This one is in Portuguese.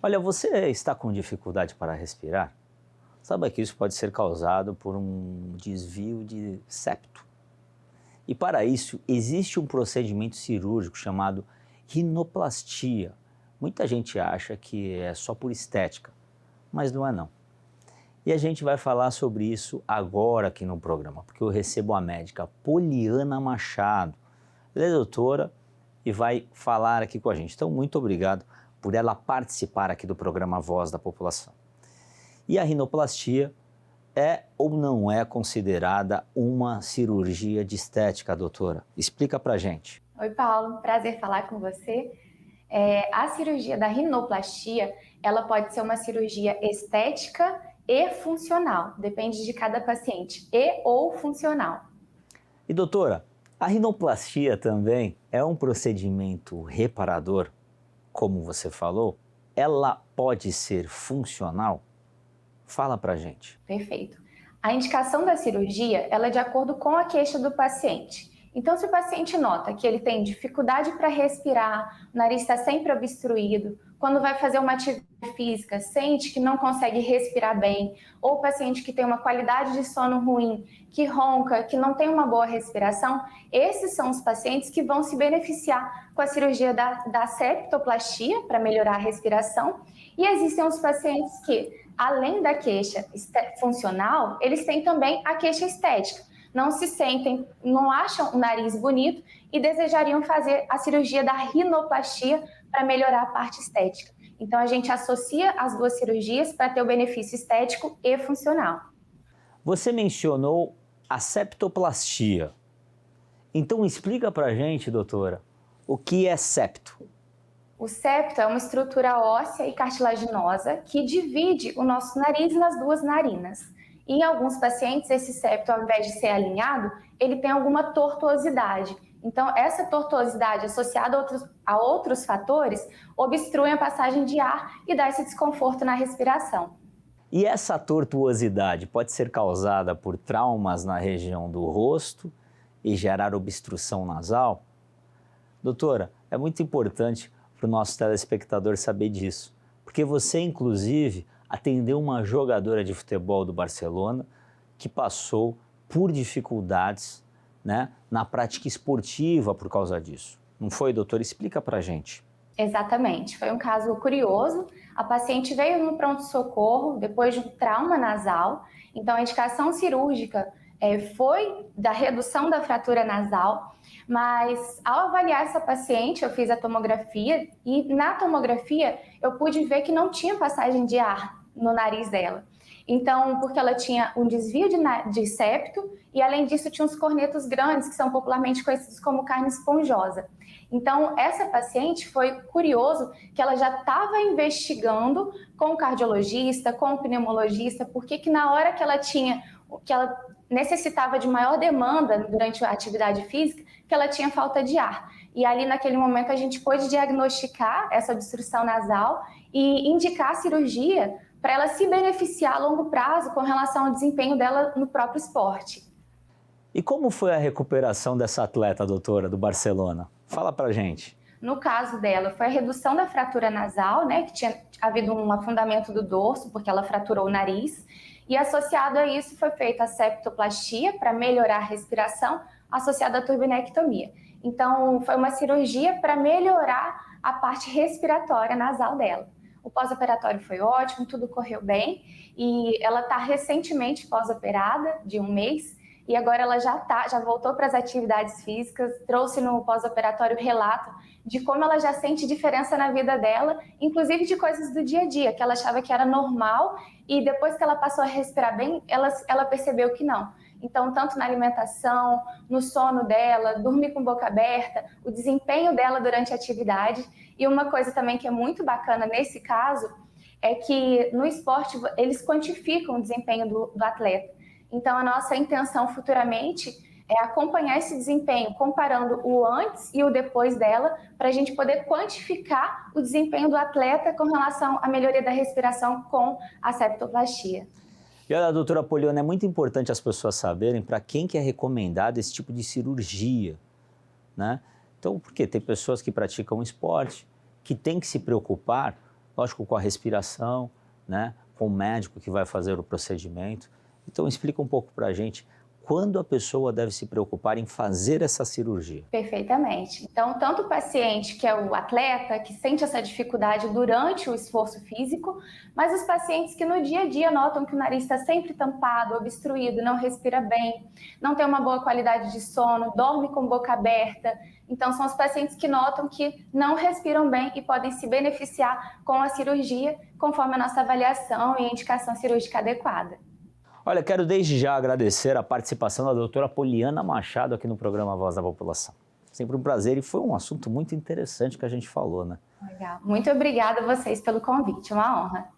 Olha, você está com dificuldade para respirar? Saiba que isso pode ser causado por um desvio de septo. E para isso, existe um procedimento cirúrgico chamado rinoplastia. Muita gente acha que é só por estética, mas não é não. E a gente vai falar sobre isso agora aqui no programa, porque eu recebo a médica Poliana Machado. Ela é doutora e vai falar aqui com a gente. Então, muito obrigado por ela participar aqui do programa Voz da População. E a rinoplastia é ou não é considerada uma cirurgia de estética, doutora? Explica pra gente. Oi, Paulo. Prazer falar com você. A cirurgia da rinoplastia, ela pode ser uma cirurgia estética e funcional. Depende de cada paciente. E ou funcional. E doutora, a rinoplastia também é um procedimento reparador, como você falou? Ela pode ser funcional? Fala pra gente. Perfeito. A indicação da cirurgia, ela é de acordo com a queixa do paciente. Então, se o paciente nota que ele tem dificuldade para respirar, o nariz está sempre obstruído, quando vai fazer uma atividade física, sente que não consegue respirar bem, ou o paciente que tem uma qualidade de sono ruim, que ronca, que não tem uma boa respiração, esses são os pacientes que vão se beneficiar com a cirurgia da septoplastia, para melhorar a respiração, e existem os pacientes que, além da queixa funcional, eles têm também a queixa estética. Não se sentem, não acham o nariz bonito e desejariam fazer a cirurgia da rinoplastia para melhorar a parte estética. Então, a gente associa as duas cirurgias para ter o benefício estético e funcional. Você mencionou a septoplastia. Então, explica para a gente, doutora, o que é septo? O septo é uma estrutura óssea e cartilaginosa que divide o nosso nariz nas duas narinas. Em alguns pacientes, esse septo, ao invés de ser alinhado, ele tem alguma tortuosidade. Então, essa tortuosidade associada a outros fatores obstrui a passagem de ar e dá esse desconforto na respiração. E essa tortuosidade pode ser causada por traumas na região do rosto e gerar obstrução nasal? Doutora, é muito importante para o nosso telespectador saber disso, porque você, inclusive, atendeu uma jogadora de futebol do Barcelona que passou por dificuldades, né, na prática esportiva por causa disso. Não foi, doutor? Explica pra gente. Exatamente. Foi um caso curioso. A paciente veio no pronto-socorro depois de um trauma nasal. Então, a indicação cirúrgica foi da redução da fratura nasal, mas ao avaliar essa paciente, eu fiz a tomografia e na tomografia eu pude ver que não tinha passagem de ar no nariz dela. Então, porque ela tinha um desvio de septo e, além disso, tinha uns cornetos grandes, que são popularmente conhecidos como carne esponjosa. Então, essa paciente foi curioso que ela já estava investigando com o cardiologista, com o pneumologista, porque que na hora que ela necessitava de maior demanda durante a atividade física, que ela tinha falta de ar. E ali, naquele momento, a gente pôde diagnosticar essa obstrução nasal e indicar a cirurgia para ela se beneficiar a longo prazo com relação ao desempenho dela no próprio esporte. E como foi a recuperação dessa atleta, doutora, do Barcelona? Fala pra gente. No caso dela, foi a redução da fratura nasal, né, que tinha havido um afundamento do dorso, porque ela fraturou o nariz, e associado a isso foi feita a septoplastia para melhorar a respiração, associada à turbinectomia. Então, foi uma cirurgia para melhorar a parte respiratória nasal dela. O pós-operatório foi ótimo, tudo correu bem, e ela está recentemente pós-operada, de 1 mês, e agora ela já voltou para as atividades físicas, trouxe no pós-operatório relato de como ela já sente diferença na vida dela, inclusive de coisas do dia a dia, que ela achava que era normal, e depois que ela passou a respirar bem, ela percebeu que não. Então, tanto na alimentação, no sono dela, dormir com boca aberta, o desempenho dela durante a atividade. E uma coisa também que é muito bacana nesse caso é que no esporte eles quantificam o desempenho do atleta. Então, a nossa intenção futuramente é acompanhar esse desempenho, comparando o antes e o depois dela, para a gente poder quantificar o desempenho do atleta com relação à melhoria da respiração com a septoplastia. E olha, doutora Poliana, é muito importante as pessoas saberem para quem que é recomendado esse tipo de cirurgia, né? Então, porque tem pessoas que praticam esporte, que têm que se preocupar lógico, com a respiração, né? Com o médico que vai fazer o procedimento. Então, explica um pouco para a gente quando a pessoa deve se preocupar em fazer essa cirurgia. Perfeitamente. Então, tanto o paciente que é o atleta, que sente essa dificuldade durante o esforço físico, mas os pacientes que no dia a dia notam que o nariz está sempre tampado, obstruído, não respira bem, não tem uma boa qualidade de sono, dorme com boca aberta. Então, são os pacientes que notam que não respiram bem e podem se beneficiar com a cirurgia, conforme a nossa avaliação e indicação cirúrgica adequada. Olha, quero desde já agradecer a participação da doutora Poliana Machado aqui no programa Voz da População. Sempre um prazer e foi um assunto muito interessante que a gente falou, né? Legal. Muito obrigada a vocês pelo convite, uma honra.